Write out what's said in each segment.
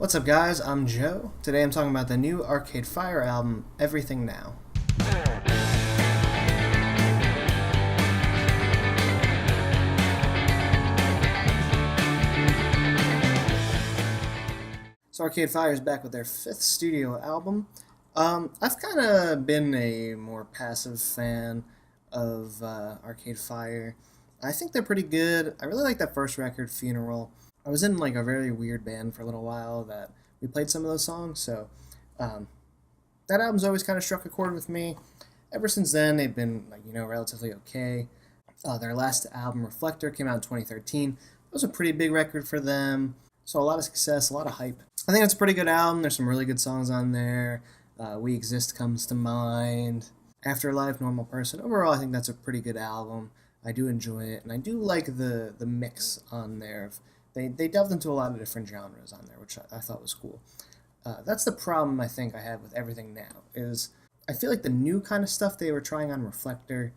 What's up, guys? I'm Joe. Today I'm talking about the new Arcade Fire album, Everything Now. So Arcade Fire is back with their fifth studio album. I've kind of been a more passive fan of Arcade Fire. I think they're pretty good. I really like that first record, Funeral. I was in like a very weird band for a little while that we played some of those songs, so um, that album's always kind of struck a chord with me. Ever since then, they've been relatively okay. Their last album, Reflector, came out in 2013. It was a pretty big record for them. So a lot of success, a lot of hype. I think it's a pretty good album. There's some really good songs on there. We Exist comes to mind. Afterlife, Normal Person. Overall, I think that's a pretty good album. I do enjoy it, and I do like the mix on there. They delved into a lot of different genres on there, which I thought was cool. That's the problem I think I have with Everything Now, is I feel like the new kind of stuff they were trying on Reflector,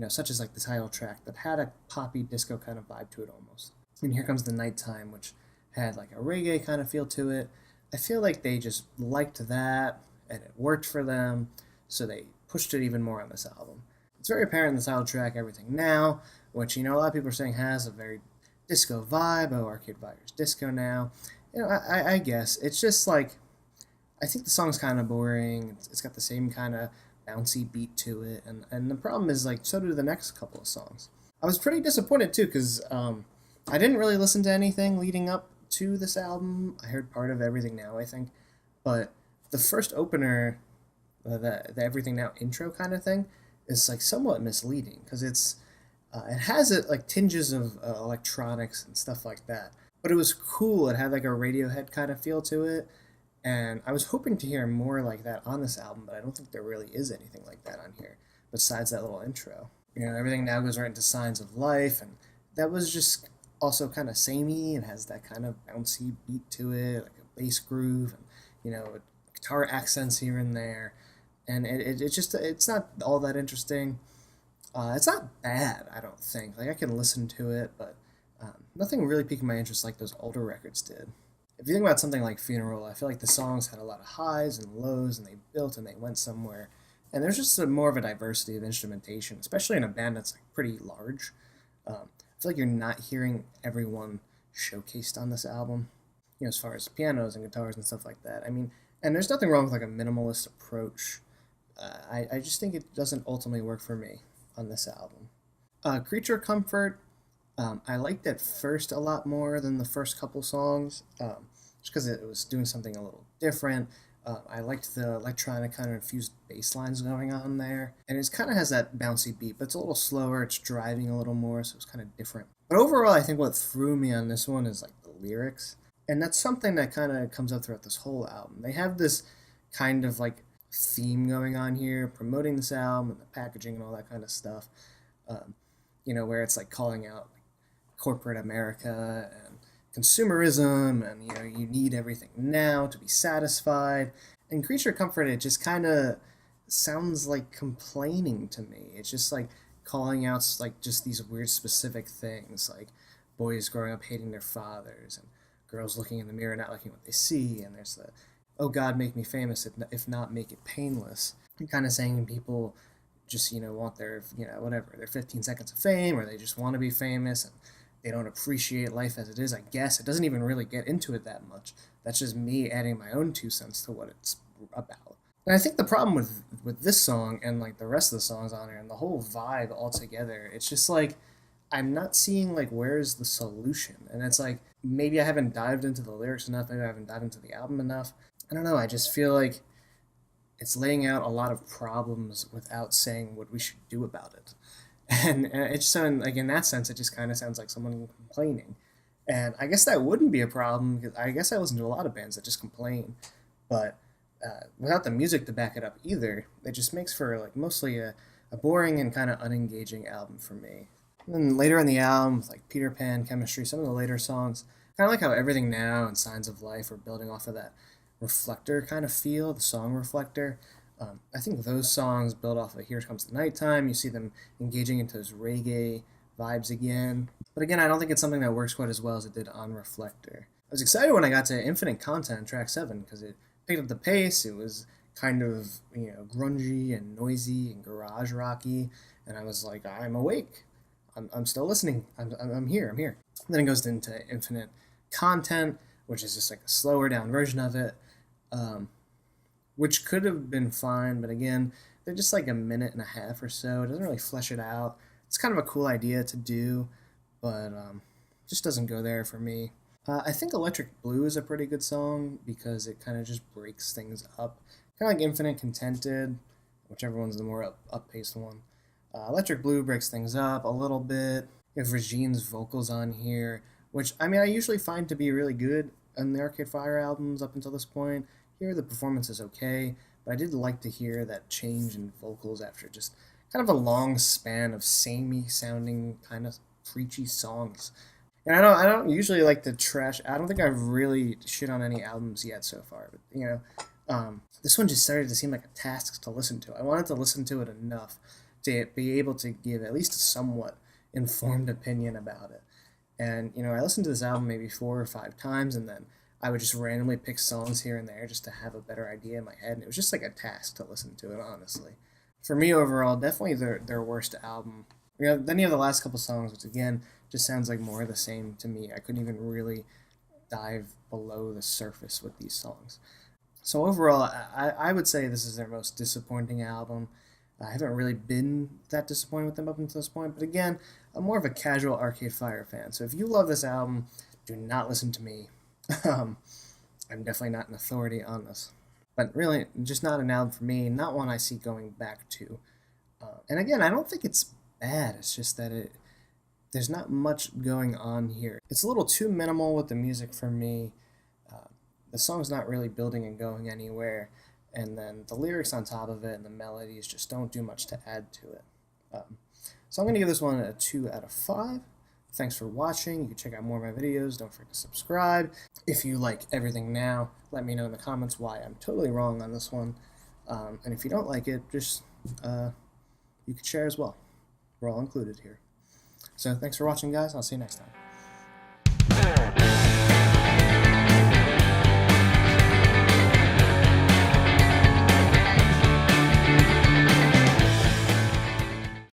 such as like the title track, that had a poppy disco kind of vibe to it almost. And Here Comes the Nighttime, which had like a reggae kind of feel to it. I feel like they just liked that, and it worked for them, so they pushed it even more on this album. It's very apparent in the title track, Everything Now, which, a lot of people are saying has a very disco vibe. Oh, Arcade Fire's disco now. I guess. It's just like, I think the song's kind of boring. It's got the same kind of bouncy beat to it. And the problem is, like, so do the next couple of songs. I was pretty disappointed, too, because I didn't really listen to anything leading up to this album. I heard part of Everything Now, I think. But the first opener, the Everything Now intro kind of thing, is like somewhat misleading, because it has like tinges of electronics and stuff like that, but it was cool. It had like a Radiohead kind of feel to it, and I was hoping to hear more like that on this album, but I don't think there really is anything like that on here besides that little intro. Everything Now goes right into Signs of Life, and that was just also kind of samey and has that kind of bouncy beat to it, like a bass groove, and guitar accents here and there. And it's not all that interesting. It's not bad, I don't think. Like, I can listen to it, but nothing really piqued my interest like those older records did. If you think about something like Funeral, I feel like the songs had a lot of highs and lows, and they built and they went somewhere. And there's just more of a diversity of instrumentation, especially in a band that's like pretty large. I feel like you're not hearing everyone showcased on this album, as far as pianos and guitars and stuff like that. I mean, and there's nothing wrong with like a minimalist approach. I just think it doesn't ultimately work for me on this album. Creature Comfort, I liked at first a lot more than the first couple songs, just because it was doing something a little different. I liked the electronic kind of infused bass lines going on there, and it kind of has that bouncy beat, but it's a little slower, it's driving a little more, so it's kind of different. But overall, I think what threw me on this one is like the lyrics, and that's something that kind of comes up throughout this whole album. They have this kind of like theme going on here, promoting this album and the packaging and all that kind of stuff. Where it's like calling out like, corporate America and consumerism, and you need everything now to be satisfied. And Creature Comfort, it just kind of sounds like complaining to me. It's just like calling out like just these weird specific things, like boys growing up hating their fathers, and girls looking in the mirror not liking what they see, and there's the oh God, make me famous, if not, make it painless. I'm kind of saying people just, want their, their 15 seconds of fame, or they just want to be famous, and they don't appreciate life as it is, I guess. It doesn't even really get into it that much. That's just me adding my own 2 cents to what it's about. And I think the problem with this song, and like the rest of the songs on here, and the whole vibe altogether, it's just like, I'm not seeing like where's the solution. And it's like, maybe I haven't dived into the lyrics enough, maybe I haven't dived into the album enough. I don't know, I just feel like it's laying out a lot of problems without saying what we should do about it. And it just sounds, like in that sense, it just kind of sounds like someone complaining. And I guess that wouldn't be a problem, because I guess I listen to a lot of bands that just complain. But without the music to back it up either, it just makes for like mostly a boring and kind of unengaging album for me. And then later in the album, with like Peter Pan, Chemistry, some of the later songs, kind of like how Everything Now and Signs of Life are building off of that Reflector kind of feel, the song Reflector. I think those songs build off of Here Comes the Nighttime. You see them engaging into those reggae vibes again. But again, I don't think it's something that works quite as well as it did on Reflector. was excited when I got to Infinite Content, track 7, because it picked up the pace. It was kind of, grungy and noisy and garage rocky, and I was like, I'm awake. I'm still listening. I'm here. I'm here. And then it goes into Infinite Content, which is just like a slower down version of it, which could have been fine, but again, they're just like a minute and a half or so. It doesn't really flesh it out. It's kind of a cool idea to do, but just doesn't go there for me. I think Electric Blue is a pretty good song because it kind of just breaks things up. Kind of like Infinite Contented, whichever one's the more up-paced one. Electric Blue breaks things up a little bit. You have Regine's vocals on here, which, I usually find to be really good on the Arcade Fire albums up until this point. Here, the performance is okay, but I did like to hear that change in vocals after just kind of a long span of samey sounding, kind of preachy songs. And I don't usually like to trash. I don't think I've really shit on any albums yet so far, but this one just started to seem like a task to listen to. I wanted to listen to it enough to be able to give at least a somewhat informed opinion about it. And I listened to this album maybe 4 or 5 times, and then I would just randomly pick songs here and there just to have a better idea in my head, and it was just like a task to listen to it, honestly. For me overall, definitely their worst album. Then you have the last couple songs, which again just sounds like more of the same to me. I couldn't even really dive below the surface with these songs. So overall, I would say this is their most disappointing album. I haven't really been that disappointed with them up until this point, but again, I'm more of a casual Arcade Fire fan. So if you love this album, do not listen to me. I'm definitely not an authority on this. But really, just not an album for me, not one I see going back to. And again, I don't think it's bad, it's just that there's not much going on here. It's a little too minimal with the music for me. The song's not really building and going anywhere, and then the lyrics on top of it and the melodies just don't do much to add to it. So I'm going to give this one a 2 out of 5. Thanks for watching. You can check out more of my videos. Don't forget to subscribe. If you like everything now, let me know in the comments why I'm totally wrong on this one. And if you don't like it, just you can share as well. We're all included here. So thanks for watching, guys. I'll see you next time.